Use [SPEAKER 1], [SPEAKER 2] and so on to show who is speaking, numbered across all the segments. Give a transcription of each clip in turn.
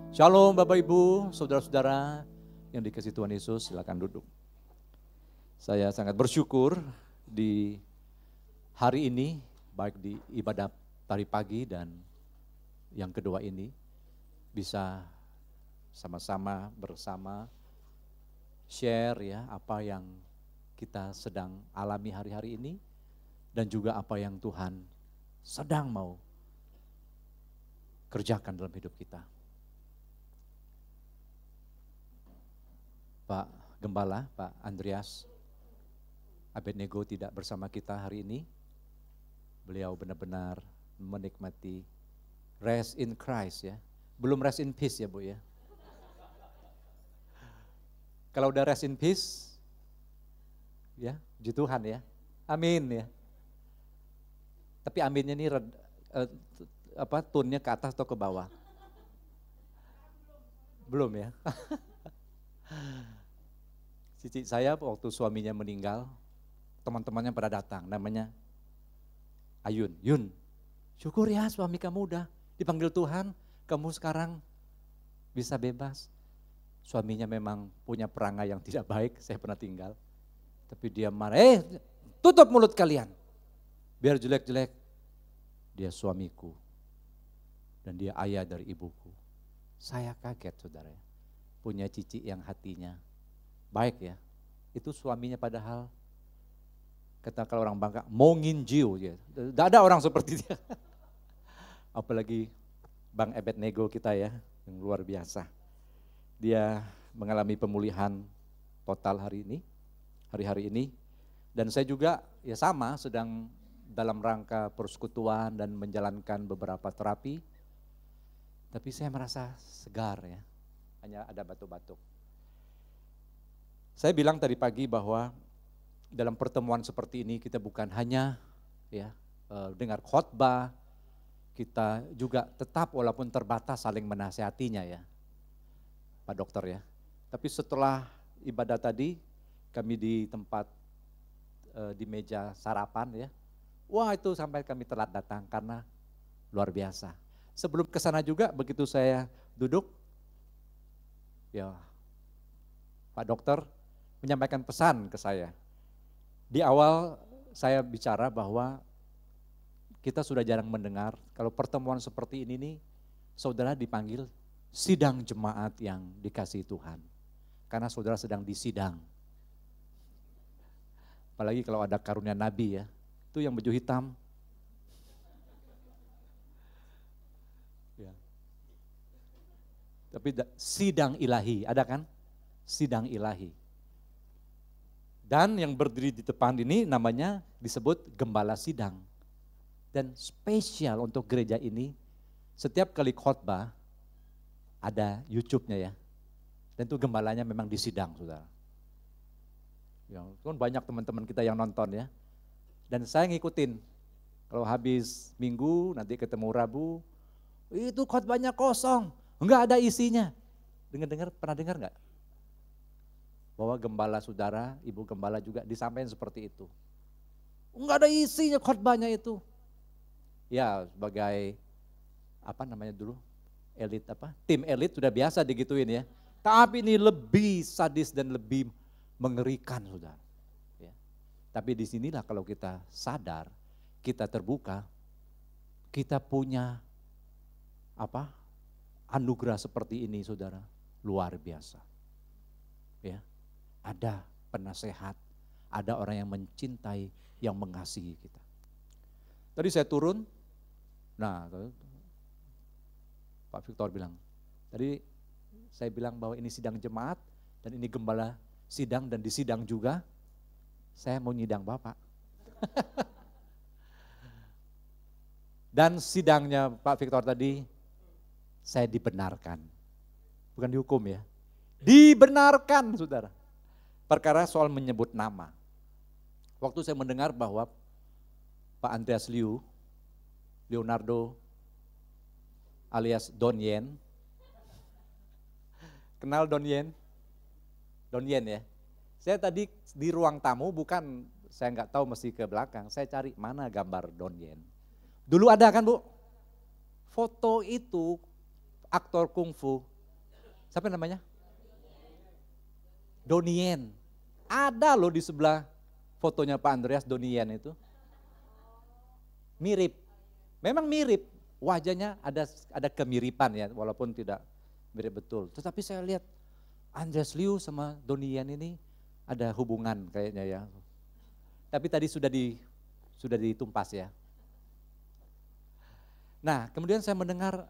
[SPEAKER 1] Shalom Bapak Ibu, saudara-saudara yang dikasihi Tuhan Yesus, silakan duduk. Saya sangat bersyukur di hari ini, baik di ibadah tadi pagi dan yang kedua ini, bisa sama-sama bersama share ya apa yang kita sedang alami hari-hari ini dan juga apa yang Tuhan sedang mau kerjakan dalam hidup kita. Pak Gembala, Pak Andreas Abednego tidak bersama kita hari ini. Beliau benar-benar menikmati rest in Christ ya. Belum rest in peace ya Bu ya. Kalau udah rest in peace, ya puji Tuhan ya. Amin ya. Tapi aminnya ini tone-nya ke atas atau ke bawah? Belum ya. Cici saya waktu suaminya meninggal, teman-temannya pada datang, namanya Ayun. Yun, syukur ya suami kamu udah dipanggil Tuhan, kamu sekarang bisa bebas. Suaminya memang punya perangai yang tidak baik, saya pernah tinggal. Tapi dia marah, tutup mulut kalian, biar jelek-jelek. Dia suamiku, dan dia ayah dari ibuku. Saya kaget saudara, punya cici yang hatinya baik ya, itu suaminya padahal kata kalau orang Bangka mau nginjiu ya, tidak ada orang seperti dia. Apalagi Bang Abednego kita ya, yang luar biasa. Dia mengalami pemulihan total hari-hari ini, dan saya juga ya sama sedang dalam rangka persekutuan dan menjalankan beberapa terapi, tapi saya merasa segar ya, hanya ada batuk-batuk. Saya bilang tadi pagi bahwa dalam pertemuan seperti ini kita bukan hanya ya dengar khotbah, kita juga tetap walaupun terbatas saling menasihatinya ya, Pak Dokter ya. Tapi setelah ibadah tadi kami di tempat di meja sarapan ya, wah itu sampai kami telat datang karena luar biasa. Sebelum ke sana juga begitu saya duduk, ya Pak Dokter menyampaikan pesan ke saya. Di awal saya bicara bahwa kita sudah jarang mendengar kalau pertemuan seperti ini nih, saudara dipanggil sidang jemaat yang dikasihi Tuhan. Karena saudara sedang disidang. Apalagi kalau ada karunia Nabi ya, itu yang baju hitam. Ya. Tapi sidang ilahi, ada kan? Sidang ilahi. Dan yang berdiri di depan ini namanya disebut gembala sidang. Dan spesial untuk gereja ini, setiap kali khotbah ada YouTube-nya ya. Dan itu gembalanya memang disidang saudara. Ya, kan banyak teman-teman kita yang nonton ya. Dan saya ngikutin, kalau habis minggu nanti ketemu Rabu, itu khotbahnya kosong, enggak ada isinya. Pernah dengar enggak? Bahwa gembala saudara, ibu gembala juga disampaikan seperti itu. Enggak ada isinya khotbahnya itu. Ya sebagai tim elit sudah biasa digituin ya. Tapi ini lebih sadis dan lebih mengerikan saudara. Ya. Tapi disinilah kalau kita sadar, kita terbuka, kita punya anugerah seperti ini saudara, luar biasa. Ya. Ada penasehat, ada orang yang mencintai, yang mengasihi kita. Tadi saya turun, Pak Victor bilang, tadi saya bilang bahwa ini sidang jemaat, dan ini gembala sidang dan disidang juga, saya mau nyidang Bapak. Dan sidangnya Pak Victor tadi, saya dibenarkan, bukan dihukum ya, dibenarkan saudara. Perkara soal menyebut nama. Waktu saya mendengar bahwa Pak Andreas Leonardo alias Don Yen, kenal Don Yen? Don Yen ya. Saya tadi di ruang tamu saya nggak tahu mesti ke belakang, saya cari mana gambar Don Yen. Dulu ada kan Bu? Foto itu aktor kungfu Siapa namanya? Donien. Ada loh di sebelah fotonya Pak Andreas Donien itu. Mirip. Memang mirip. Wajahnya ada kemiripan ya, walaupun tidak mirip betul. Tetapi saya lihat Andreas Liu sama Donien ini ada hubungan kayaknya ya. Tapi tadi sudah ditumpas ya. Nah, kemudian saya mendengar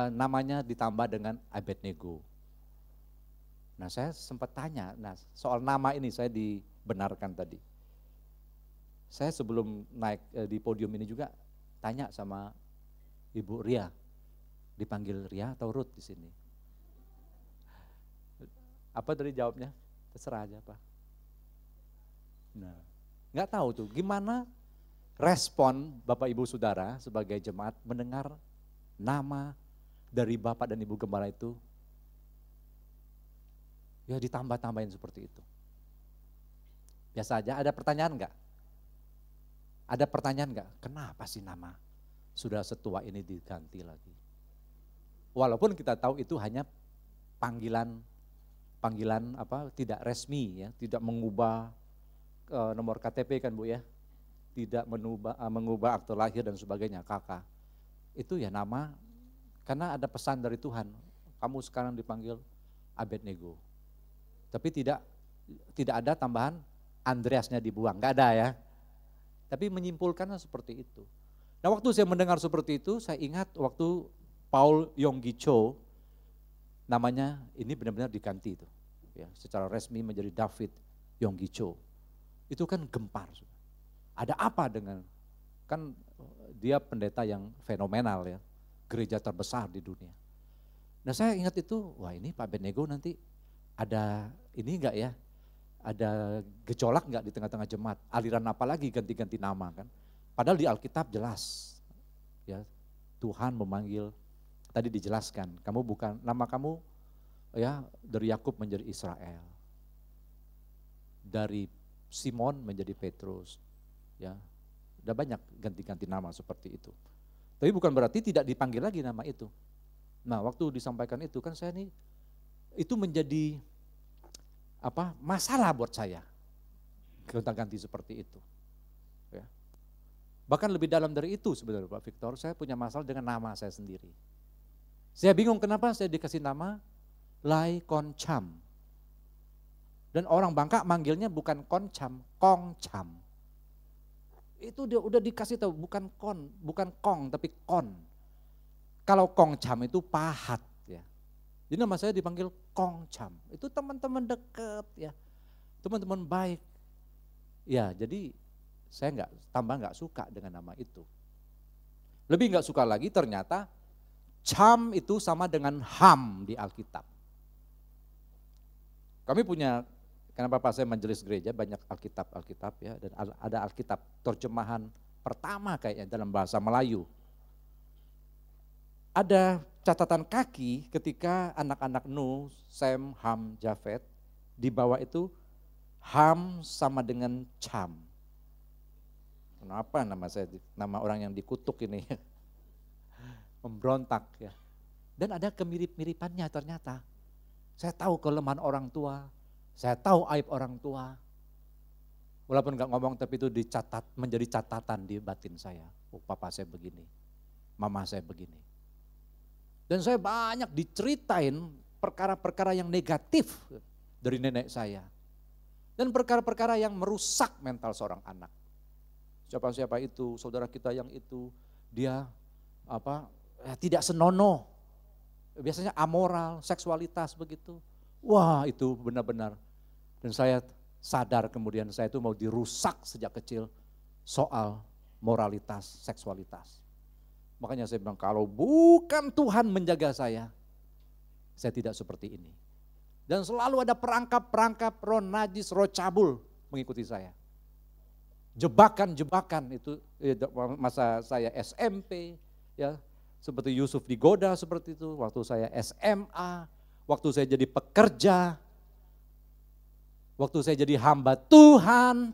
[SPEAKER 1] namanya ditambah dengan Abednego. Nah, saya sempat tanya, soal nama ini saya dibenarkan tadi. Saya sebelum naik di podium ini juga tanya sama Ibu Ria, dipanggil Ria atau Ruth di sini. Apa tadi jawabnya? Terserah aja Pak. Nah, nggak tahu tuh gimana respon Bapak Ibu Saudara sebagai jemaat mendengar nama dari Bapak dan Ibu Gembala itu, ya ditambah-tambahin seperti itu. Biasa aja, ada pertanyaan enggak? Ada pertanyaan enggak? Kenapa sih nama sudah setua ini diganti lagi? Walaupun kita tahu itu hanya panggilan tidak resmi ya, tidak mengubah nomor KTP kan Bu ya, tidak mengubah akte lahir dan sebagainya, kakak. Itu ya nama, karena ada pesan dari Tuhan, kamu sekarang dipanggil Abednego. Tapi tidak ada tambahan Andreasnya dibuang, enggak ada ya. Tapi menyimpulkannya seperti itu. Nah waktu saya mendengar seperti itu, saya ingat waktu Paul Yonggi Cho, namanya ini benar-benar diganti itu. Ya, secara resmi menjadi David Yonggi Cho. Itu kan gempar. Ada apa dengan, kan dia pendeta yang fenomenal ya, gereja terbesar di dunia. Nah saya ingat itu, wah ini Pak Abednego nanti ada ini enggak ya, ada gejolak enggak di tengah-tengah jemaat, aliran apa lagi ganti-ganti nama kan. Padahal di Alkitab jelas, ya Tuhan memanggil, tadi dijelaskan, kamu bukan, nama kamu ya dari Yakub menjadi Israel, dari Simon menjadi Petrus, ya udah banyak ganti-ganti nama seperti itu. Tapi bukan berarti tidak dipanggil lagi nama itu. Nah waktu disampaikan itu kan saya nih, itu menjadi masalah buat saya, gonta-ganti seperti itu. Ya. Bahkan lebih dalam dari itu sebenarnya Pak Victor, saya punya masalah dengan nama saya sendiri. Saya bingung kenapa saya dikasih nama Lai Koncam. Dan orang Bangka manggilnya bukan Koncam, Kongcam. Itu dia udah dikasih tahu bukan kong tapi kon. Kalau Kongcam itu pahat ya. Jadi nama saya dipanggil Kongcam. Itu teman-teman deket ya. Teman-teman baik. Ya, jadi saya nggak suka dengan nama itu. Lebih nggak suka lagi ternyata Cam itu sama dengan Ham di Alkitab. Kami punya, karena Bapak saya majelis gereja banyak Alkitab ya, dan ada Alkitab terjemahan pertama kayaknya dalam bahasa Melayu. Ada catatan kaki ketika anak-anak Nuh, Sem, Ham, Jafet, di bawah itu Ham sama dengan Cam. Kenapa nama orang yang dikutuk ini? Memberontak ya. Dan ada kemirip-miripannya ternyata. Saya tahu kelemahan orang tua, saya tahu aib orang tua. Walaupun enggak ngomong tapi itu dicatat, menjadi catatan di batin saya. Oh papa saya begini, mama saya begini. Dan saya banyak diceritain perkara-perkara yang negatif dari nenek saya. Dan perkara-perkara yang merusak mental seorang anak. Siapa-siapa itu, saudara kita yang itu, dia tidak senonoh. Biasanya amoral, seksualitas begitu. Wah itu benar-benar. Dan saya sadar kemudian saya itu mau dirusak sejak kecil soal moralitas, seksualitas. Makanya saya bilang kalau bukan Tuhan menjaga saya tidak seperti ini. Dan selalu ada perangkap-perangkap roh najis, roh cabul mengikuti saya. Jebakan-jebakan itu masa saya SMP ya. Seperti Yusuf digoda seperti itu, waktu saya SMA, waktu saya jadi pekerja, waktu saya jadi hamba Tuhan.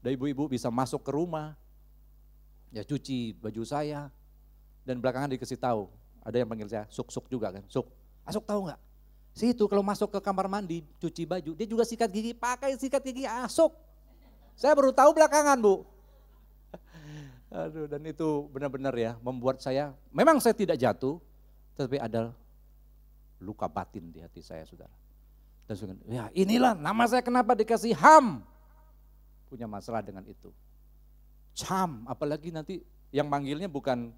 [SPEAKER 1] Dan ibu-ibu bisa masuk ke rumah, ya cuci baju saya, dan belakangan dikasih tahu, Ada yang panggil saya Suk-Suk juga kan. Suk, Asuk tahu nggak? Situ kalau masuk ke kamar mandi, cuci baju, dia juga sikat gigi, pakai sikat gigi Asuk. Saya baru tahu belakangan Bu. Aduh, dan itu benar-benar ya membuat saya, memang saya tidak jatuh, tapi ada luka batin di hati saya saudara. Dan saya, ya inilah nama saya kenapa dikasih Ham. Punya masalah dengan itu. Cham, apalagi nanti yang manggilnya bukan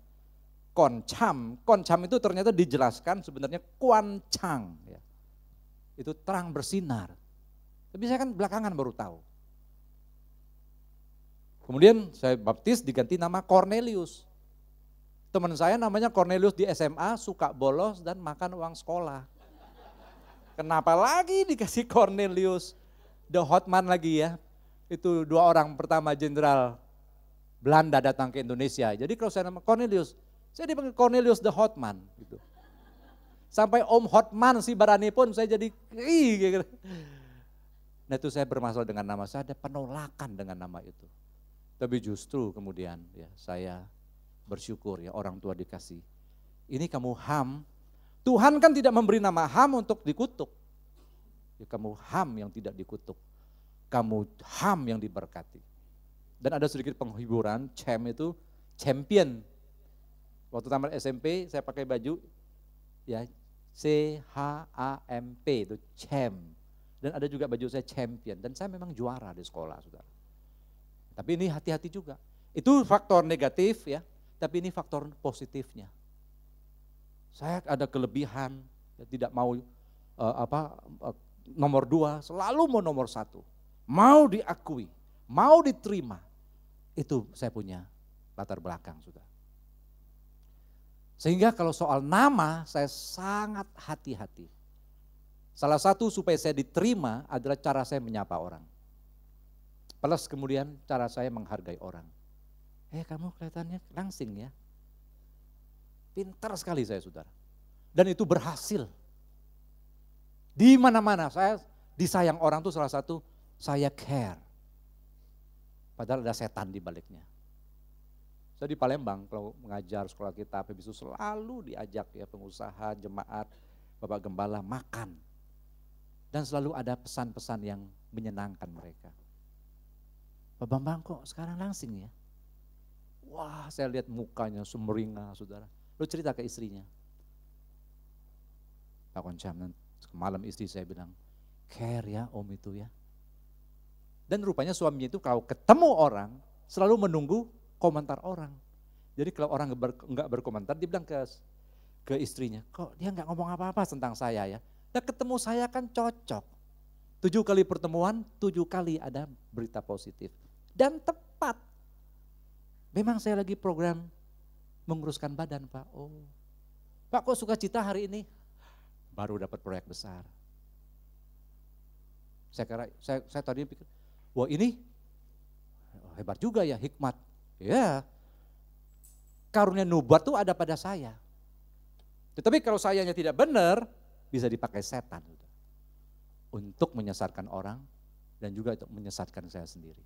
[SPEAKER 1] Koncam. Koncam itu ternyata dijelaskan sebenarnya Kuancang. Ya. Itu terang bersinar. Tapi saya kan belakangan baru tahu. Kemudian saya baptis diganti nama Cornelius. Teman saya namanya Cornelius di SMA suka bolos dan makan uang sekolah. Kenapa lagi dikasih Cornelius? The Hotman lagi ya. Itu 2 orang pertama jenderal Belanda datang ke Indonesia. Jadi kalau saya nama Cornelius, saya dipanggil Cornelius the Hotman. Gitu. Sampai Om Hotman si Barani pun saya jadi, gitu. Nah itu saya bermasalah dengan nama saya, ada penolakan dengan nama itu. Tapi justru kemudian ya saya bersyukur ya orang tua dikasih. Ini kamu Ham, Tuhan kan tidak memberi nama Ham untuk dikutuk. Ya, kamu Ham yang tidak dikutuk, kamu Ham yang diberkati. Dan ada sedikit penghiburan, Cem itu champion. Waktu tamat SMP saya pakai baju ya CHAMP itu Cem. Dan ada juga baju saya champion dan saya memang juara di sekolah saudara. Tapi ini hati-hati juga. Itu faktor negatif ya, tapi ini faktor positifnya. Saya ada kelebihan, ya, tidak mau nomor 2, selalu mau nomor 1. Mau diakui, mau diterima. Itu saya punya latar belakang sudah. Sehingga kalau soal nama saya sangat hati-hati. Salah satu supaya saya diterima adalah cara saya menyapa orang. Plus kemudian cara saya menghargai orang. Kamu kelihatannya langsing ya. Pintar sekali saya saudara. Dan itu berhasil. Di mana-mana saya disayang orang tuh salah satu saya care. Padahal ada setan di baliknya. Saya di Palembang kalau mengajar sekolah kita PBSU selalu diajak ya pengusaha, jemaat, Bapak Gembala makan. Dan selalu ada pesan-pesan yang menyenangkan mereka. Pak Bambang kok sekarang langsing ya? Wah saya lihat mukanya sumringah saudara. Lalu cerita ke istrinya. Pak Koncam, malam istri saya bilang, care ya om itu ya. Dan rupanya suaminya itu kalau ketemu orang selalu menunggu komentar orang. Jadi kalau orang enggak berkomentar dia bilang ke istrinya, kok dia enggak ngomong apa-apa tentang saya ya. Dan ketemu saya kan cocok. 7 kali pertemuan, 7 kali ada berita positif. Dan tepat. Memang saya lagi program menguruskan badan Pak. Oh, Pak kok sukacita hari ini? Baru dapat proyek besar. Saya tadi pikir, wah ini hebat juga ya hikmat. Ya, karunia nubuat tuh ada pada saya. Tetapi kalau sayanya tidak benar, bisa dipakai setan. Untuk menyesatkan orang dan juga untuk menyesatkan saya sendiri.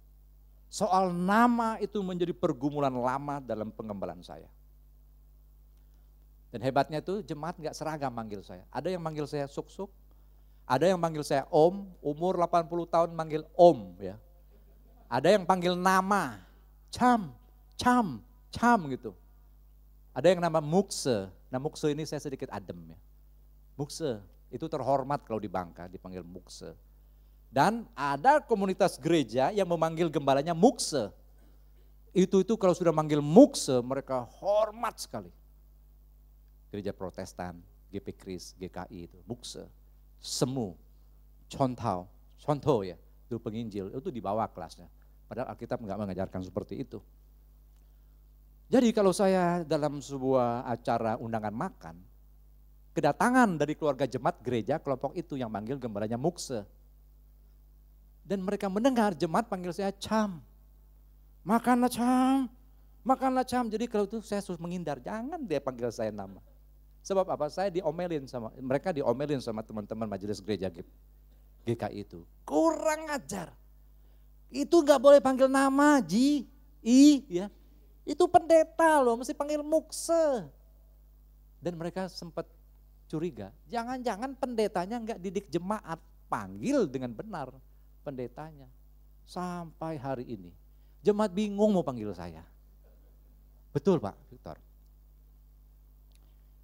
[SPEAKER 1] Soal nama itu menjadi pergumulan lama dalam pengembalaan saya. Dan hebatnya itu jemaat gak seragam manggil saya. Ada yang manggil saya Suk-Suk, ada yang manggil saya Om, umur 80 tahun manggil Om ya. Ada yang panggil nama, Cam gitu. Ada yang nama Mukse. Nah Mukse ini saya sedikit adem ya. Mukse itu terhormat kalau di Bangka dipanggil Mukse. Dan ada komunitas gereja yang memanggil gembalanya Mukse. Itu kalau sudah manggil Mukse mereka hormat sekali. Gereja Protestan, GP Kris, GKI itu, Mukse, Semu, Contoh ya, itu penginjil, itu di bawah kelasnya. Padahal Alkitab enggak mengajarkan seperti itu. Jadi kalau saya dalam sebuah acara undangan makan, kedatangan dari keluarga jemaat gereja kelompok itu yang manggil gembalanya Mukse. Dan mereka mendengar jemaat panggil saya Cam. Makanlah Cam. Jadi kalau itu saya harus menghindar, jangan dia panggil saya nama. Sebab apa? Mereka diomelin sama teman-teman majelis gereja GKI itu. Kurang ajar. Itu gak boleh panggil nama, ya. Itu pendeta loh, mesti panggil Mukse. Dan mereka sempat curiga, jangan-jangan pendetanya enggak didik jemaat, panggil dengan benar pendetanya. Sampai hari ini, jemaat bingung mau panggil saya. Betul Pak Victor.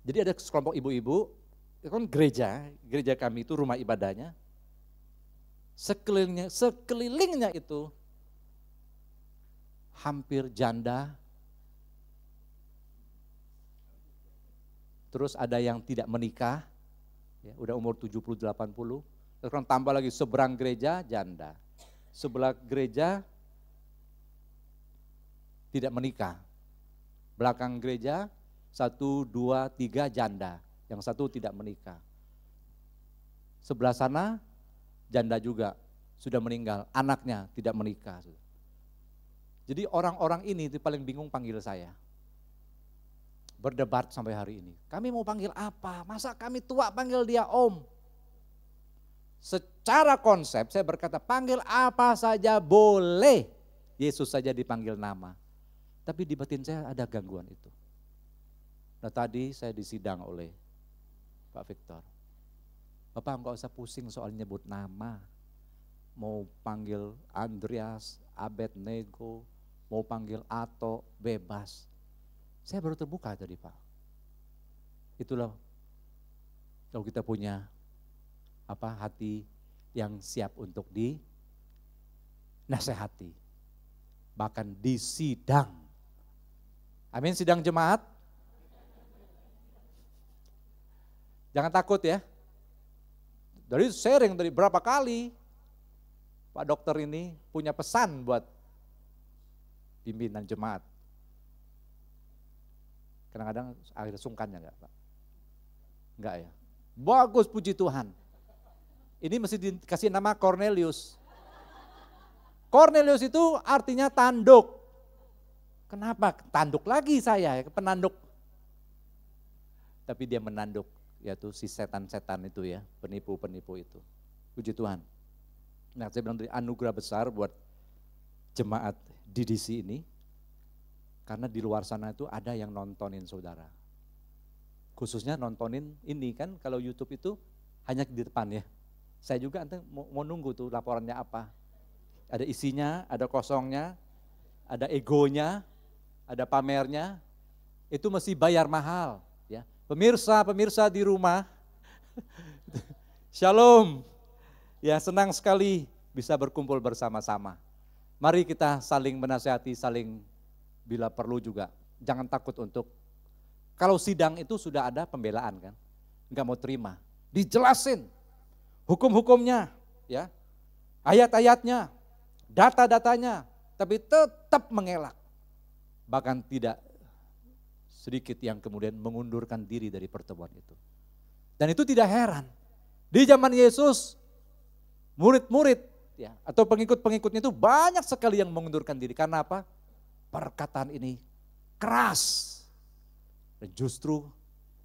[SPEAKER 1] Jadi ada sekelompok ibu-ibu, kan gereja kami itu rumah ibadahnya, sekelilingnya itu hampir janda, terus ada yang tidak menikah, ya, udah umur 70-80, terus kan tambah lagi seberang gereja janda, sebelah gereja tidak menikah, belakang gereja 1, 2, 3 janda, yang satu tidak menikah. Sebelah sana janda juga sudah meninggal, anaknya tidak menikah. Jadi orang-orang ini paling bingung panggil saya. Berdebat sampai hari ini. Kami mau panggil apa? Masa kami tua panggil dia om? Secara konsep saya berkata panggil apa saja boleh. Yesus saja dipanggil nama. Tapi di batin saya ada gangguan itu. Nah tadi saya disidang oleh Pak Victor. Bapak enggak usah pusing soal nyebut nama. Mau panggil Andreas, Abednego, mau panggil Ato, bebas. Saya baru terbuka tadi Pak. Itulah kalau kita punya hati yang siap untuk dinasehati. Bahkan disidang. Amin, sidang jemaat. Jangan takut ya. Dari sharing dari berapa kali Pak dokter ini punya pesan buat pimpinan jemaat. Kadang-kadang akhirnya sungkannya enggak Pak? Enggak ya? Bagus puji Tuhan. Ini mesti dikasih nama Cornelius. Cornelius itu artinya tanduk. Kenapa? Tanduk lagi saya, penanduk. Tapi dia menanduk, yaitu si setan-setan itu ya, penipu-penipu itu. Puji Tuhan. Nah saya bilang dari anugerah besar buat jemaat DDC ini. Karena di luar sana itu ada yang nontonin saudara. Khususnya nontonin ini kan, kalau YouTube itu hanya di depan ya. Saya juga nanti mau nunggu tuh laporannya apa. Ada isinya, ada kosongnya, ada egonya, ada pamernya. Itu mesti bayar mahal. Ya. Pemirsa di rumah, Shalom. Ya senang sekali bisa berkumpul bersama-sama. Mari kita saling menasihati, saling bila perlu juga, jangan takut untuk, kalau sidang itu sudah ada pembelaan kan, enggak mau terima, dijelasin hukum-hukumnya, ya, ayat-ayatnya, data-datanya, tapi tetap mengelak. Bahkan tidak sedikit yang kemudian mengundurkan diri dari pertemuan itu. Dan itu tidak heran, di zaman Yesus, murid-murid ya, atau pengikut-pengikutnya itu banyak sekali yang mengundurkan diri, karena apa? Perkataan ini keras. Dan justru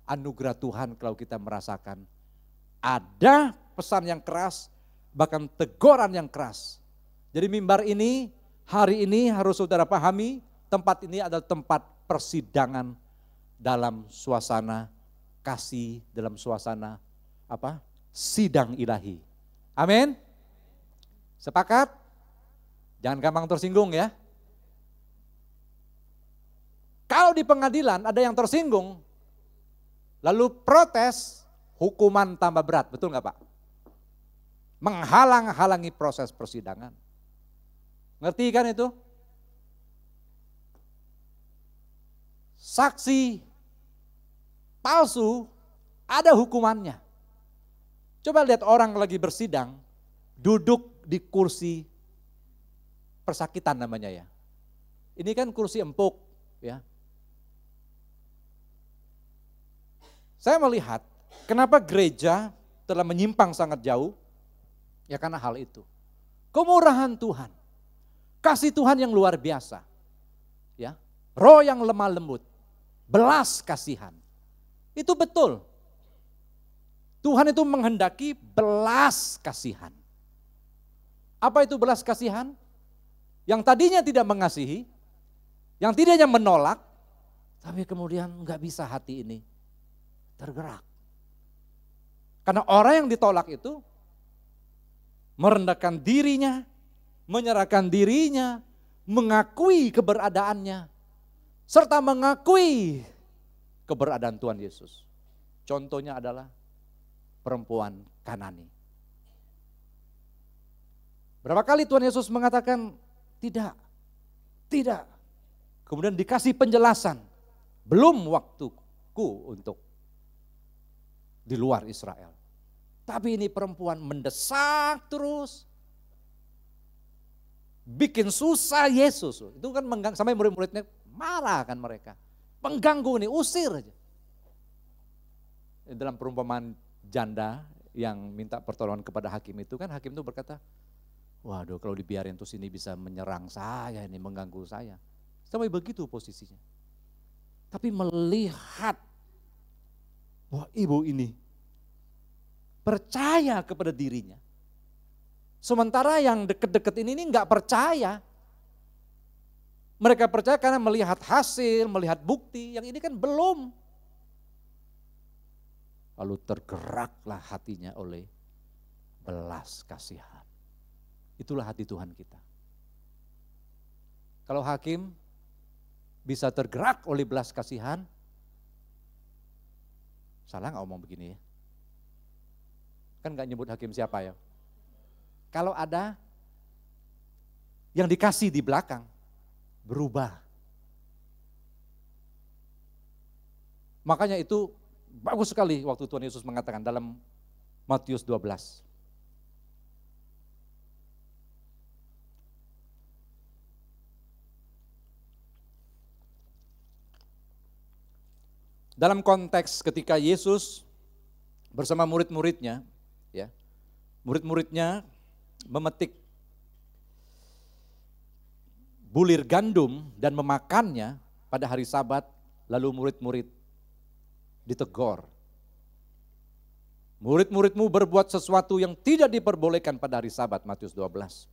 [SPEAKER 1] anugerah Tuhan kalau kita merasakan ada pesan yang keras, bahkan teguran yang keras. Jadi mimbar ini, hari ini harus saudara pahami, tempat ini adalah tempat persidangan dalam suasana kasih, dalam suasana sidang ilahi. Amin. Sepakat? Jangan gampang tersinggung ya. Kalau di pengadilan ada yang tersinggung, lalu protes, hukuman tambah berat, betul nggak Pak? Menghalang-halangi proses persidangan. Ngerti kan itu? Saksi palsu ada hukumannya. Coba lihat orang lagi bersidang, duduk di kursi persakitan namanya ya. Ini kan kursi empuk ya. Saya melihat kenapa gereja telah menyimpang sangat jauh, ya karena hal itu. Kemurahan Tuhan, kasih Tuhan yang luar biasa, ya, roh yang lemah lembut, belas kasihan, itu betul. Tuhan itu menghendaki belas kasihan. Apa itu belas kasihan? Yang tadinya tidak mengasihi, yang tidaknya menolak, tapi kemudian nggak bisa hati ini. tergerak. Karena orang yang ditolak itu merendahkan dirinya, menyerahkan dirinya, mengakui keberadaannya, serta mengakui keberadaan Tuhan Yesus. Contohnya adalah perempuan Kanani. Berapa kali Tuhan Yesus mengatakan tidak, tidak. Kemudian dikasih penjelasan, belum waktuku untuk di luar Israel. Tapi ini perempuan mendesak terus. Bikin susah Yesus. Itu kan sampai murid-muridnya marah kan mereka. Pengganggu nih, usir aja. Dalam perumpamaan janda yang minta pertolongan kepada hakim itu kan hakim itu berkata, waduh kalau dibiarin terus ini bisa menyerang saya, ini mengganggu saya. Sampai begitu posisinya. Tapi melihat bahwa ibu ini percaya kepada dirinya. Sementara yang deket-deket ini enggak percaya. Mereka percaya karena melihat hasil, melihat bukti, yang ini kan belum. Lalu tergeraklah hatinya oleh belas kasihan. Itulah hati Tuhan kita. Kalau hakim bisa tergerak oleh belas kasihan, salah nggak ngomong begini ya? Kan nggak nyebut hakim siapa ya? Kalau ada yang dikasih di belakang, berubah. Makanya itu bagus sekali waktu Tuhan Yesus mengatakan dalam Matius 12. Dalam konteks ketika Yesus bersama murid-muridnya, ya, murid-muridnya memetik bulir gandum dan memakannya pada hari Sabat, lalu murid-murid ditegur. Murid-muridmu berbuat sesuatu yang tidak diperbolehkan pada hari Sabat, Matius 12.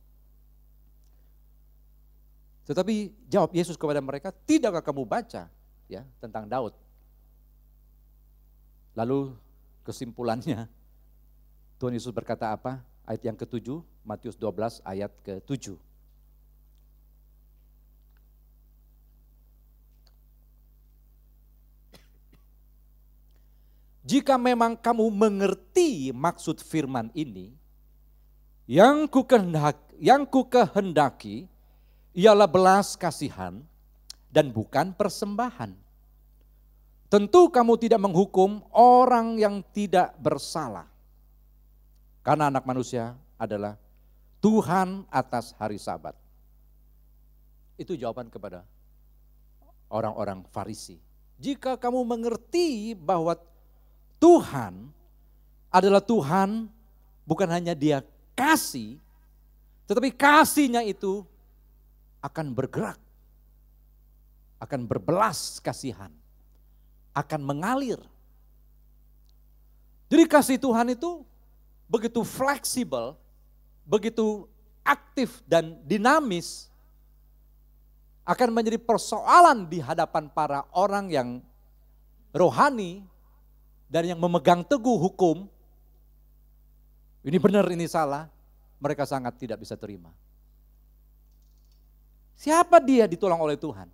[SPEAKER 1] Tetapi jawab Yesus kepada mereka, tidakkah kamu baca ya tentang Daud? Lalu kesimpulannya Tuhan Yesus berkata apa? Ayat yang ke-7, Matius 12 ayat ke-7. Jika memang kamu mengerti maksud firman ini, yang kukehendaki ialah belas kasihan dan bukan persembahan. Tentu kamu tidak menghukum orang yang tidak bersalah. Karena anak manusia adalah Tuhan atas hari Sabat. Itu jawaban kepada orang-orang Farisi. Jika kamu mengerti bahwa Tuhan adalah Tuhan, bukan hanya Dia kasih, tetapi kasihnya itu akan bergerak, akan berbelas kasihan, akan mengalir. Jadi kasih Tuhan itu begitu fleksibel, begitu aktif dan dinamis, akan menjadi persoalan di hadapan para orang yang rohani dan yang memegang teguh hukum. Ini benar, ini salah, mereka sangat tidak bisa terima. Siapa dia ditolong oleh Tuhan?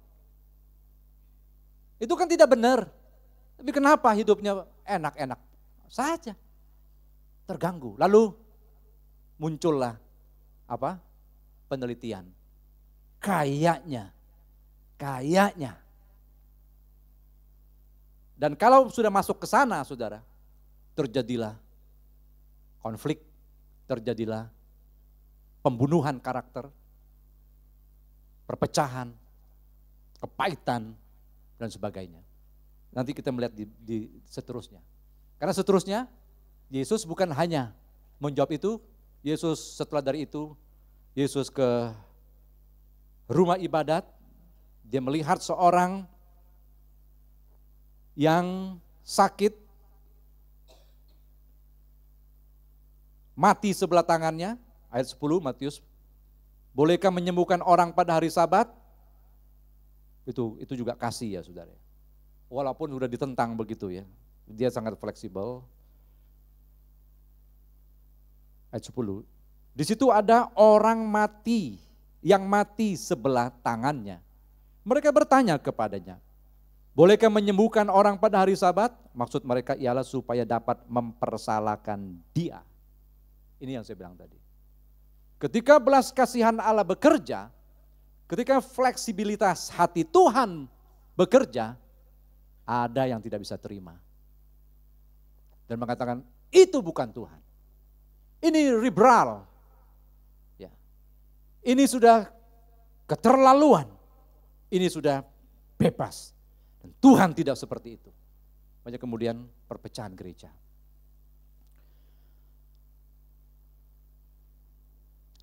[SPEAKER 1] Itu kan tidak benar. Tapi kenapa hidupnya enak-enak saja? Terganggu. Lalu muncullah apa? Penelitian. Kayaknya. Dan kalau sudah masuk ke sana, saudara, terjadilah konflik, terjadilah pembunuhan karakter, perpecahan, kepahitan, dan sebagainya. Nanti kita melihat di seterusnya. Karena seterusnya, Yesus bukan hanya menjawab itu, Yesus setelah dari itu, Yesus ke rumah ibadat, dia melihat seorang yang sakit, mati sebelah tangannya, ayat 10 Matius, bolehkah menyembuhkan orang pada hari Sabat? Itu juga kasih ya saudara. Walaupun sudah ditentang begitu ya. Dia sangat fleksibel. Ayat 10. Di situ ada orang mati yang mati sebelah tangannya. Mereka bertanya kepadanya, bolehkah menyembuhkan orang pada hari Sabat? Maksud mereka ialah supaya dapat mempersalahkan dia. Ini yang saya bilang tadi. Ketika belas kasihan Allah bekerja, ketika fleksibilitas hati Tuhan bekerja, ada yang tidak bisa terima. Dan mengatakan, itu bukan Tuhan. Ini liberal. Ya. Ini sudah keterlaluan. Ini sudah bebas. Dan Tuhan tidak seperti itu. Banyak kemudian perpecahan gereja.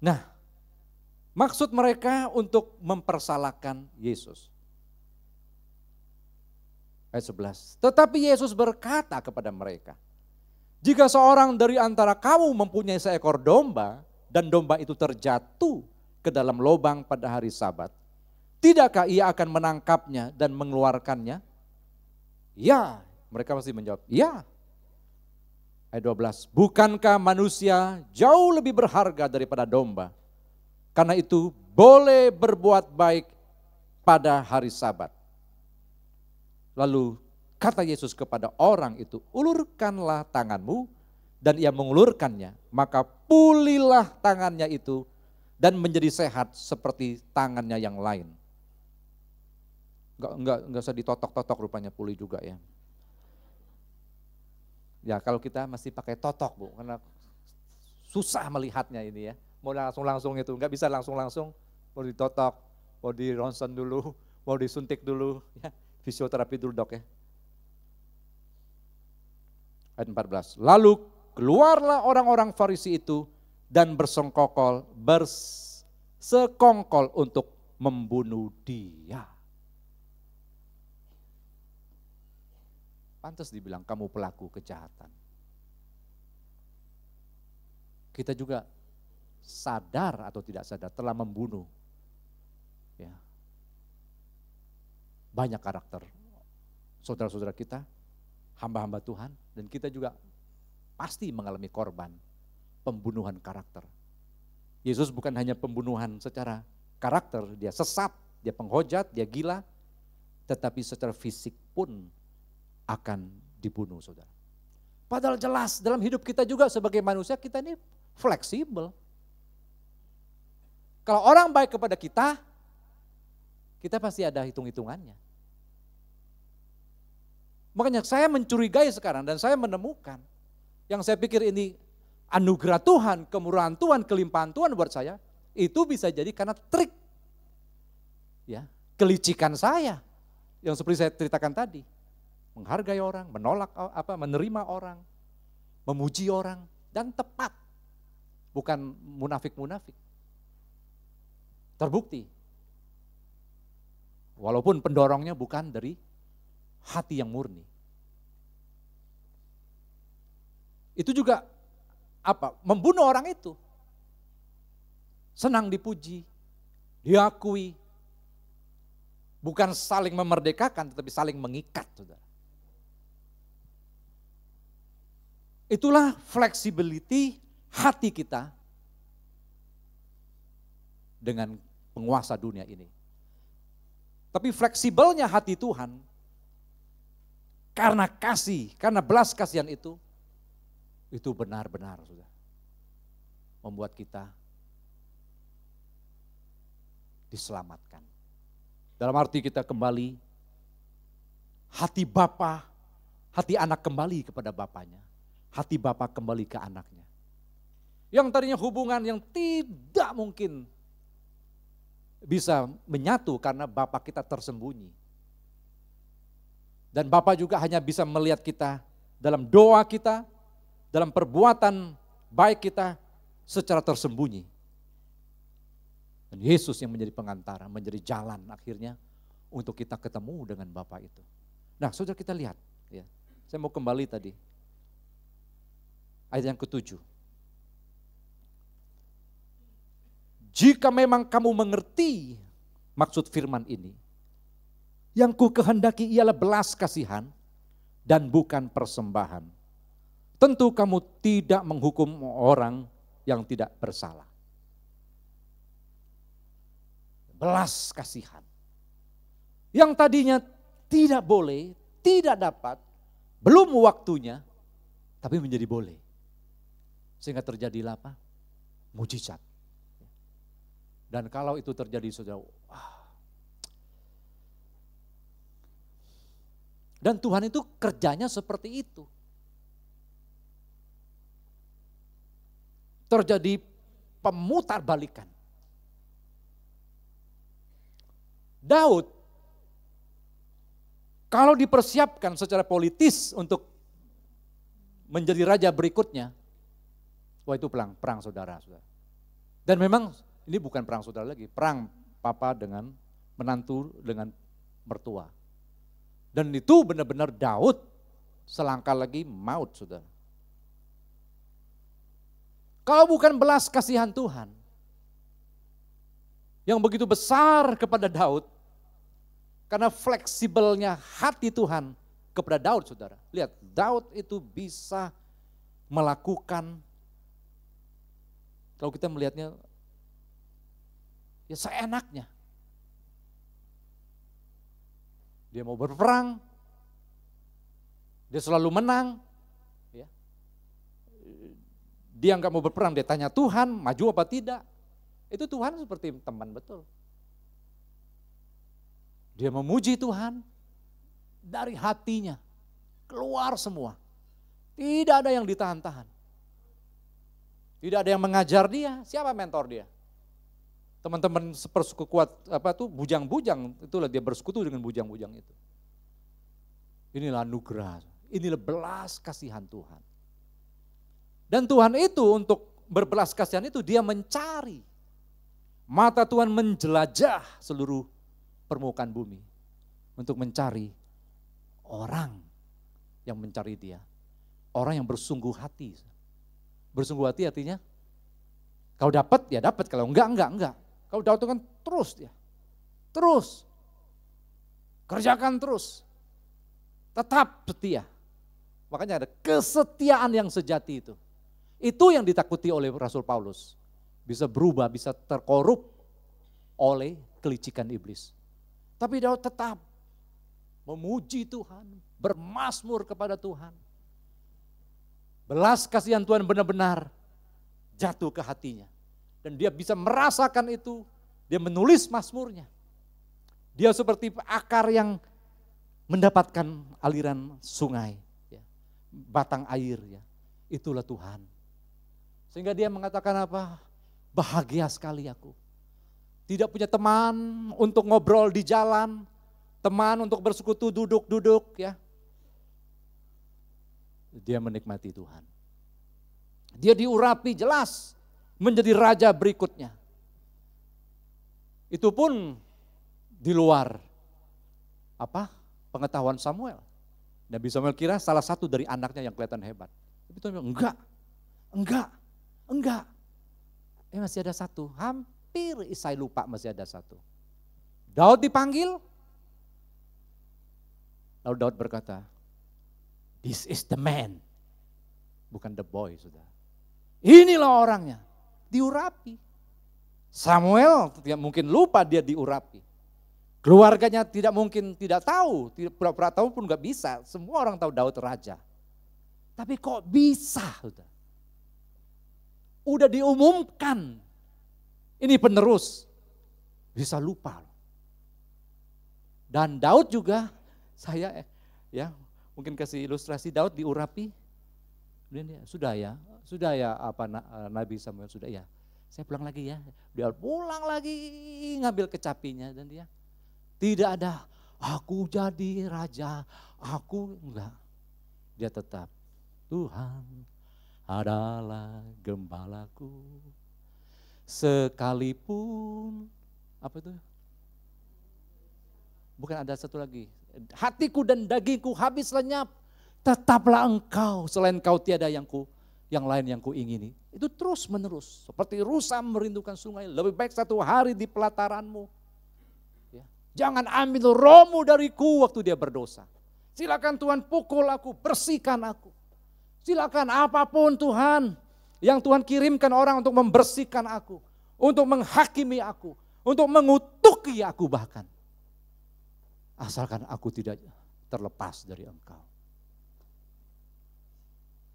[SPEAKER 1] Nah, maksud mereka untuk mempersalahkan Yesus. Ayat 11. Tetapi Yesus berkata kepada mereka, jika seorang dari antara kamu mempunyai seekor domba dan domba itu terjatuh ke dalam lubang pada hari Sabat, tidakkah ia akan menangkapnya dan mengeluarkannya? Ya, mereka pasti menjawab, ya. Ayat 12, bukankah manusia jauh lebih berharga daripada domba? Karena itu boleh berbuat baik pada hari Sabat. Lalu kata Yesus kepada orang itu, ulurkanlah tanganmu, dan ia mengulurkannya, maka pulihlah tangannya itu dan menjadi sehat seperti tangannya yang lain. Enggak usah ditotok-totok, rupanya pulih juga ya. Ya kalau kita masih pakai totok Bu, karena susah melihatnya ini ya. Mau langsung itu, enggak bisa langsung, mau ditotok, mau di ronsen dulu, mau disuntik dulu, ya. Fisioterapi dulu dok ya. Ayat 14, lalu keluarlah orang-orang Farisi itu dan bersekongkol untuk membunuh dia. Pantas dibilang kamu pelaku kejahatan. Kita juga sadar atau tidak sadar telah membunuh ya, banyak karakter saudara-saudara kita, hamba-hamba Tuhan, dan kita juga pasti mengalami korban pembunuhan karakter. Yesus bukan hanya pembunuhan secara karakter, dia sesat, dia penghujat, dia gila, tetapi secara fisik pun akan dibunuh saudara. Padahal jelas dalam hidup kita juga sebagai manusia kita ini fleksibel. Kalau orang baik kepada kita pasti ada hitung-hitungannya. Makanya saya mencurigai sekarang dan saya menemukan yang saya pikir ini anugerah Tuhan, kemurahan Tuhan, kelimpahan Tuhan buat saya, itu bisa jadi karena trik, ya, kelicikan saya yang seperti saya ceritakan tadi, menghargai orang, menolak menerima orang, memuji orang dan tepat, bukan munafik-munafik. Terbukti, walaupun pendorongnya bukan dari hati yang murni. Itu juga membunuh orang itu. Senang dipuji, diakui. Bukan saling memerdekakan tetapi saling mengikat, saudara. Itulah flexibility hati kita dengan penguasa dunia ini. Tapi fleksibelnya hati Tuhan karena kasih, karena belas kasihan itu benar-benar sudah membuat kita diselamatkan. Dalam arti kita kembali, hati Bapa, hati anak kembali kepada bapaknya, hati Bapa kembali ke anaknya. Yang tadinya hubungan yang tidak mungkin bisa menyatu karena Bapa kita tersembunyi. Dan Bapa juga hanya bisa melihat kita dalam doa kita, dalam perbuatan baik kita secara tersembunyi. Dan Yesus yang menjadi pengantara, menjadi jalan akhirnya untuk kita ketemu dengan Bapa itu. Nah, saudara kita lihat, ya. Saya mau kembali tadi. Ayat yang ke-7. Jika memang kamu mengerti maksud firman ini, yang ku kehendaki ialah belas kasihan, dan bukan persembahan. Tentu kamu tidak menghukum orang yang tidak bersalah. Belas kasihan. Yang tadinya tidak boleh, tidak dapat, belum waktunya, tapi menjadi boleh. Sehingga terjadilah apa? Mujizat. Dan kalau itu terjadi, saudara, dan Tuhan itu kerjanya seperti itu. Terjadi pemutarbalikan. Daud, kalau dipersiapkan secara politis untuk menjadi raja berikutnya, wah itu perang saudara. Dan memang ini bukan perang saudara lagi, perang papa dengan menantu dengan mertua. Dan itu benar-benar Daud selangkah lagi maut, saudara. Kalau bukan belas kasihan Tuhan yang begitu besar kepada Daud, karena fleksibelnya hati Tuhan kepada Daud, saudara. Lihat, Daud itu bisa melakukan, kalau kita melihatnya, ya seenaknya. Dia mau berperang, dia selalu menang. Ya. Dia nggak mau berperang, dia tanya Tuhan, maju apa tidak. Itu Tuhan seperti teman betul. Dia memuji Tuhan dari hatinya, keluar semua. Tidak ada yang ditahan-tahan. Tidak ada yang mengajar dia. Siapa mentor dia? Teman-teman sepersuku kuat bujang-bujang, itulah dia bersekutu dengan bujang-bujang itu. Inilah anugerah, inilah belas kasihan Tuhan. Dan Tuhan itu untuk berbelas kasihan itu dia mencari. Mata Tuhan menjelajah seluruh permukaan bumi untuk mencari orang yang mencari dia. Orang yang bersungguh hati. Bersungguh hati artinya kalau dapat ya dapat, kalau enggak. Kalau Daud itu kan terus dia. Terus. Kerjakan terus. Tetap setia. Makanya ada kesetiaan yang sejati itu. Itu yang ditakuti oleh Rasul Paulus. Bisa berubah, bisa terkorup oleh kelicikan iblis. Tapi Daud tetap memuji Tuhan, bermazmur kepada Tuhan. Belas kasihan Tuhan benar-benar jatuh ke hatinya. Dan dia bisa merasakan itu, dia menulis mazmurnya. Dia seperti akar yang mendapatkan aliran sungai, ya, batang air, ya. Itulah Tuhan. Sehingga dia mengatakan apa? Bahagia sekali aku. Tidak punya teman untuk ngobrol di jalan, teman untuk bersekutu duduk-duduk, ya. Dia menikmati Tuhan. Dia diurapi jelas menjadi raja berikutnya. Itu pun di luar pengetahuan Samuel. Nabi Samuel kira salah satu dari anaknya yang kelihatan hebat. Tapi Tuhan bilang enggak. Masih ada satu, hampir Isai lupa masih ada satu. Daud dipanggil, lalu Daud berkata, this is the man, bukan the boy, sudah. Inilah orangnya, diurapi. Samuel tidak mungkin lupa dia diurapi. Keluarganya tidak mungkin tidak tahu, pura-pura tahu pun gak bisa. Semua orang tahu Daud raja. Tapi kok bisa? Udah diumumkan, ini penerus, bisa lupa. Dan Daud juga, saya mungkin kasih ilustrasi Daud diurapi, sudah ya Nabi Samuel sudah ya, saya pulang lagi ya, dia pulang lagi ngambil kecapinya dan dia tidak ada aku jadi raja, enggak, dia tetap Tuhan adalah gembalaku, sekalipun bukan ada satu lagi, hatiku dan dagingku habis lenyap, tetaplah engkau, selain kau tiada yang lain yang kuingini. Itu terus menerus, seperti rusa merindukan sungai, lebih baik satu hari di pelataranmu. Ya. Jangan ambil rohmu dariku waktu dia berdosa. Silakan Tuhan pukul aku, bersihkan aku. Silakan apapun Tuhan yang Tuhan kirimkan orang untuk membersihkan aku, untuk menghakimi aku, untuk mengutuki aku bahkan. Asalkan aku tidak terlepas dari Engkau.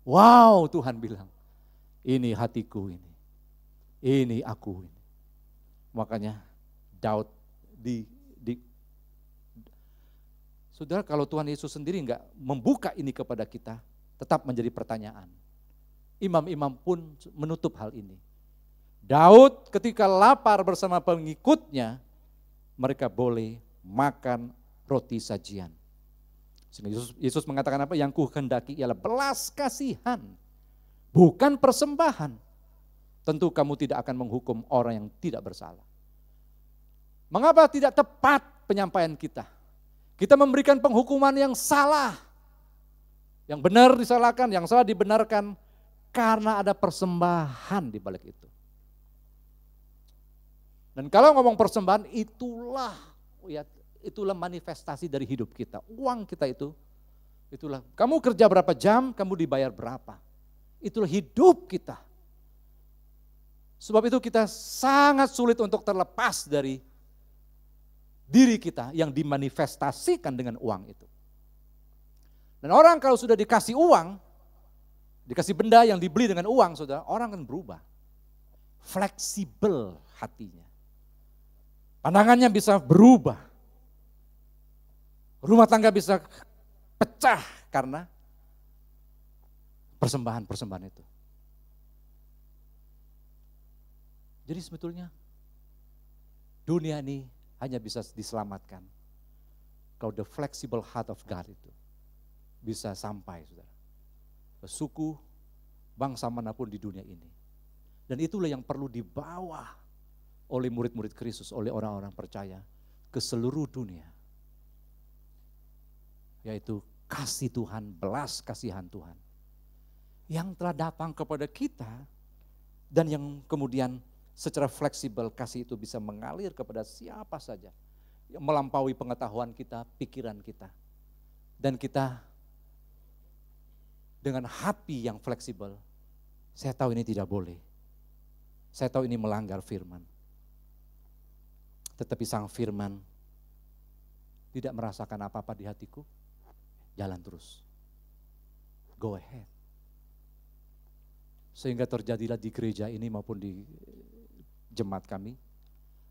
[SPEAKER 1] Wow, Tuhan bilang, ini hatiku ini aku ini. Makanya Daud Saudara, kalau Tuhan Yesus sendiri enggak membuka ini kepada kita, tetap menjadi pertanyaan. Imam-imam pun menutup hal ini. Daud ketika lapar bersama pengikutnya, mereka boleh makan roti sajian. Sehingga Yesus mengatakan apa? Yang kuhendaki ialah belas kasihan, bukan persembahan. Tentu kamu tidak akan menghukum orang yang tidak bersalah. Mengapa tidak tepat penyampaian kita? Kita memberikan penghukuman yang salah. Yang benar disalahkan, yang salah dibenarkan. Karena ada persembahan di balik itu. Dan kalau ngomong persembahan, itulah manifestasi dari hidup kita. Uang kita itulah. Kamu kerja berapa jam, kamu dibayar berapa. Itulah hidup kita. Sebab itu kita sangat sulit untuk terlepas dari diri kita yang dimanifestasikan dengan uang itu. Dan orang kalau sudah dikasih uang, dikasih benda yang dibeli dengan uang, saudara, orang akan berubah. Fleksibel hatinya. Pandangannya bisa berubah. Rumah tangga bisa pecah karena persembahan-persembahan itu. Jadi sebetulnya dunia ini hanya bisa diselamatkan kalau the flexible heart of God itu bisa sampai, saudara. Suku, bangsa manapun di dunia ini. Dan itulah yang perlu dibawa oleh murid-murid Kristus, oleh orang-orang percaya ke seluruh dunia. Yaitu kasih Tuhan, belas kasihan Tuhan. Yang telah datang kepada kita dan yang kemudian secara fleksibel kasih itu bisa mengalir kepada siapa saja yang melampaui pengetahuan kita, pikiran kita. Dan kita dengan hati yang fleksibel, saya tahu ini tidak boleh. Saya tahu ini melanggar firman. Tetapi sang firman tidak merasakan apa-apa di hatiku, jalan terus. Go ahead. Sehingga terjadilah di gereja ini maupun di jemaat kami.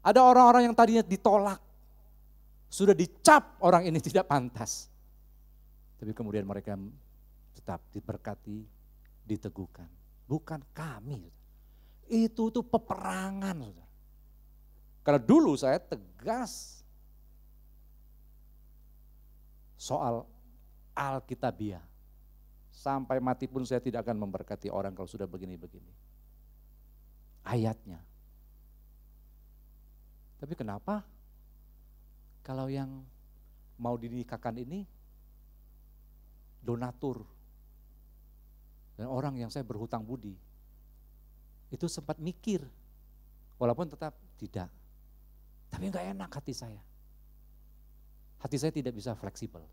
[SPEAKER 1] Ada orang-orang yang tadinya ditolak. Sudah dicap orang ini tidak pantas. Tapi kemudian mereka tetap diberkati, diteguhkan. Bukan kami. Itu peperangan. Karena dulu saya tegas soal Alkitabiah. Sampai mati pun saya tidak akan memberkati orang kalau sudah begini-begini. Ayatnya. Tapi kenapa kalau yang mau dinikahkan ini donatur dan orang yang saya berhutang budi, itu sempat mikir, walaupun tetap tidak. Tapi enggak enak hati saya. Hati saya tidak bisa fleksibel.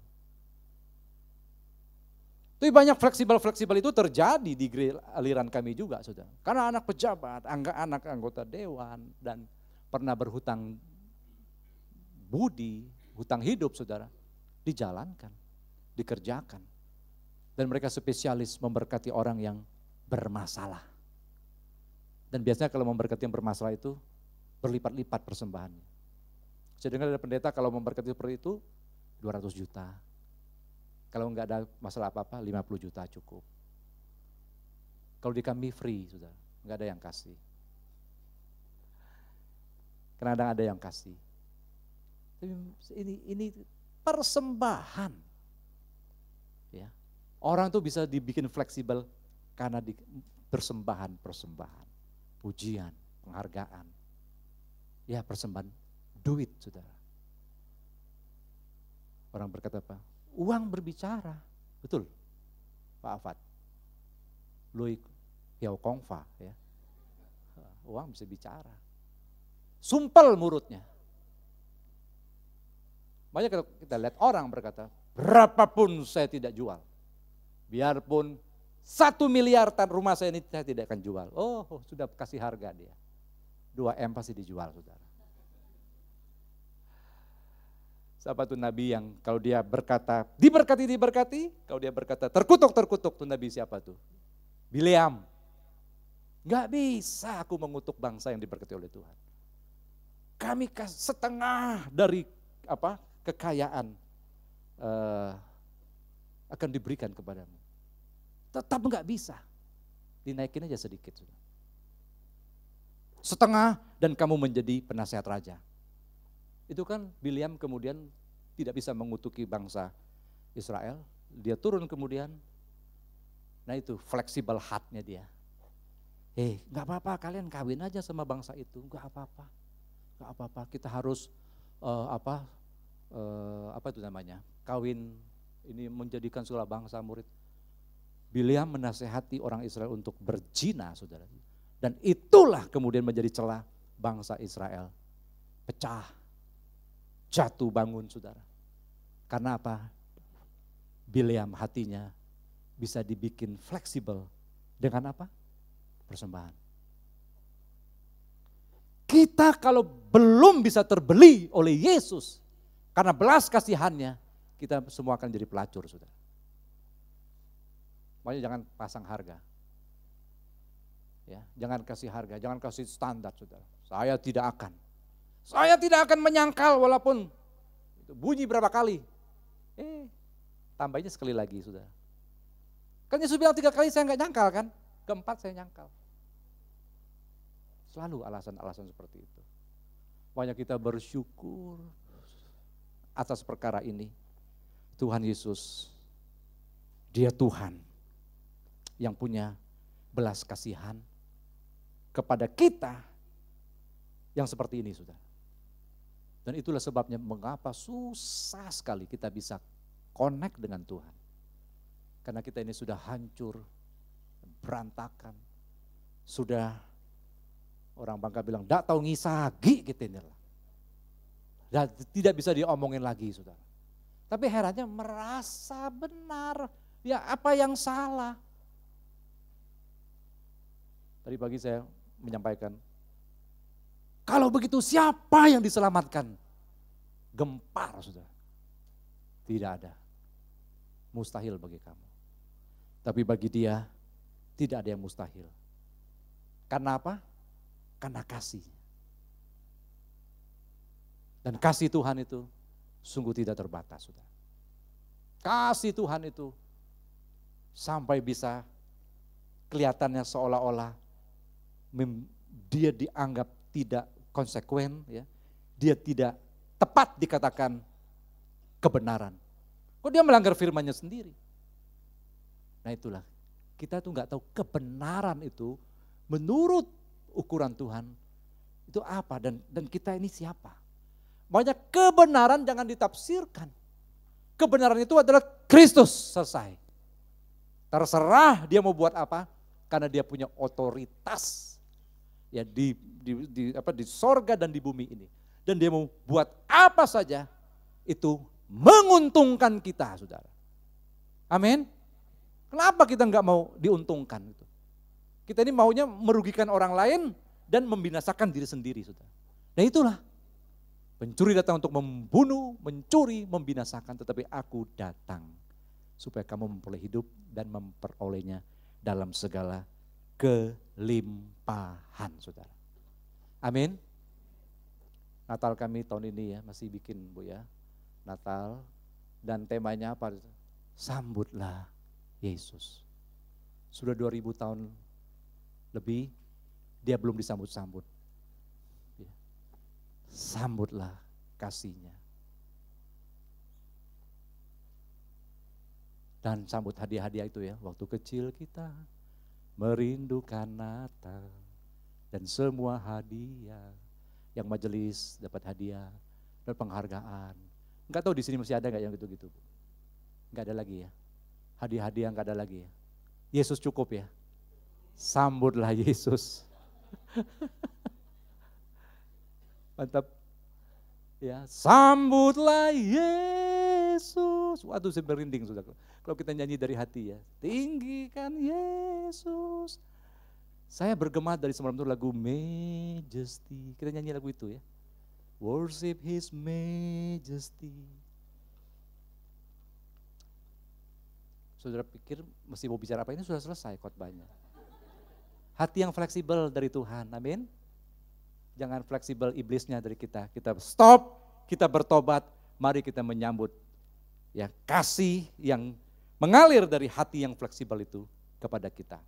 [SPEAKER 1] Tapi banyak fleksibel itu terjadi di aliran kami juga, saudara. Karena anak pejabat, anak anggota dewan, dan pernah berhutang budi, hutang hidup, saudara, dijalankan, dikerjakan. Dan mereka spesialis memberkati orang yang bermasalah. Dan biasanya kalau memberkati yang bermasalah itu, berlipat-lipat persembahannya. Saya dengar dari pendeta kalau memberkati seperti itu, 200 juta. Kalau enggak ada masalah apa-apa, 50 juta cukup. Kalau di kami free, sudah, enggak ada yang kasih. Kadang-kadang ada yang kasih. Ini persembahan. Ya. Orang tuh bisa dibikin fleksibel karena di persembahan, pujian, penghargaan. Ya, persembahan duit, saudara. Orang berkata apa? Uang berbicara, betul, Pak Afat. Lui Hiao Kongfa, ya. Uang bisa bicara. Sumpel mulutnya. Banyak kalau kita lihat orang berkata, Berapapun saya tidak jual. Biarpun 1 miliar tan rumah saya ini saya tidak akan jual. Oh, sudah kasih harga dia. 2M pasti dijual, saudara. Siapa tuh nabi yang kalau dia berkata, diberkati, kalau dia berkata terkutuk, tuh nabi siapa tuh? Bileam. Gak bisa aku mengutuk bangsa yang diberkati oleh Tuhan. Kami setengah dari kekayaan akan diberikan kepadamu. Tetap nggak bisa, dinaikin aja sedikit. Setengah dan kamu menjadi penasehat raja. Itu kan Bileam kemudian tidak bisa mengutuki bangsa Israel. Dia turun kemudian, nah itu fleksibel heart-nya dia. Nggak apa-apa kalian kawin aja sama bangsa itu, nggak apa-apa. Kita harus apa itu namanya, kawin ini menjadikan segala bangsa murid. Bileam menasehati orang Israel untuk berzina, saudara. Dan itulah kemudian menjadi celah bangsa Israel. Pecah, jatuh bangun, saudara. Karena apa? Bileam hatinya bisa dibikin fleksibel dengan apa? Persembahan. Kita kalau belum bisa terbeli oleh Yesus, karena belas kasihannya, kita semua akan jadi pelacur, saudara. Makanya jangan pasang harga. Ya, jangan kasih harga, jangan kasih standar, saudara. Saya tidak akan menyangkal walaupun bunyi berapa kali. Tambahnya sekali lagi, saudara. Kan Yesus bilang 3 kali saya nggak nyangkal kan, keempat saya nyangkal. Selalu alasan-alasan seperti itu. Makanya kita bersyukur atas perkara ini. Tuhan Yesus, Dia Tuhan yang punya belas kasihan kepada kita yang seperti ini, saudara. Dan itulah sebabnya mengapa susah sekali kita bisa connect dengan Tuhan. Karena kita ini sudah hancur, berantakan, sudah orang Bangka bilang, "Dak tahu ngisagi," gitu ini lah. Dan tidak bisa diomongin lagi, saudara. Tapi herannya merasa benar, ya apa yang salah? Tadi pagi saya menyampaikan, kalau begitu siapa yang diselamatkan? Gempar, saudara. Tidak ada. Mustahil bagi kamu. Tapi bagi Dia tidak ada yang mustahil. Karena apa? Karena kasih. Dan kasih Tuhan itu sungguh tidak terbatas, saudara. Kasih Tuhan itu sampai bisa kelihatannya seolah-olah dia dianggap tidak konsekuen, ya. Dia tidak tepat dikatakan kebenaran. Kok dia melanggar firman-Nya sendiri? Nah itulah, kita tuh nggak tahu kebenaran itu menurut ukuran Tuhan itu apa dan kita ini siapa. Makanya kebenaran jangan ditafsirkan. Kebenaran itu adalah Kristus, selesai. Terserah dia mau buat apa, karena dia punya otoritas. Ya di sorga dan di bumi ini. Dan dia mau buat apa saja, itu menguntungkan kita, saudara. Amin. Kenapa kita nggak mau diuntungkan? Kita ini maunya merugikan orang lain dan membinasakan diri sendiri, saudara. Nah itulah, pencuri datang untuk membunuh, mencuri, membinasakan, tetapi aku datang supaya kamu memperoleh hidup dan memperolehnya dalam segala kelimpahan, saudara. Amin. Natal kami tahun ini ya masih bikin, Bu, ya. Natal dan temanya apa? Sambutlah Yesus. Sudah 2000 tahun lebih dia belum disambut-sambut. Ya. Sambutlah kasih-Nya. Dan sambut hadiah-hadiah itu ya, waktu kecil kita merindukan Natal dan semua hadiah, yang majelis dapat hadiah dan penghargaan. Enggak tahu di sini masih ada enggak yang gitu-gitu? Enggak ada lagi ya. Hadiah-hadiah enggak ada lagi ya. Yesus cukup ya. Sambutlah Yesus. Mantap. Ya, sambutlah Yesus. Waduh, saya merinding sudah. Kalau kita nyanyi dari hati ya, tinggikan Yesus. Saya bergema dari semalam itu lagu Majesty. Kita nyanyi lagu itu ya. Worship His Majesty. Saudara pikir mesti mau bicara apa, ini sudah selesai khotbahnya. Hati yang fleksibel dari Tuhan, amin. Jangan fleksibel iblisnya dari kita. Kita stop, kita bertobat, mari kita menyambut ya kasih yang mengalir dari hati yang fleksibel itu kepada kita.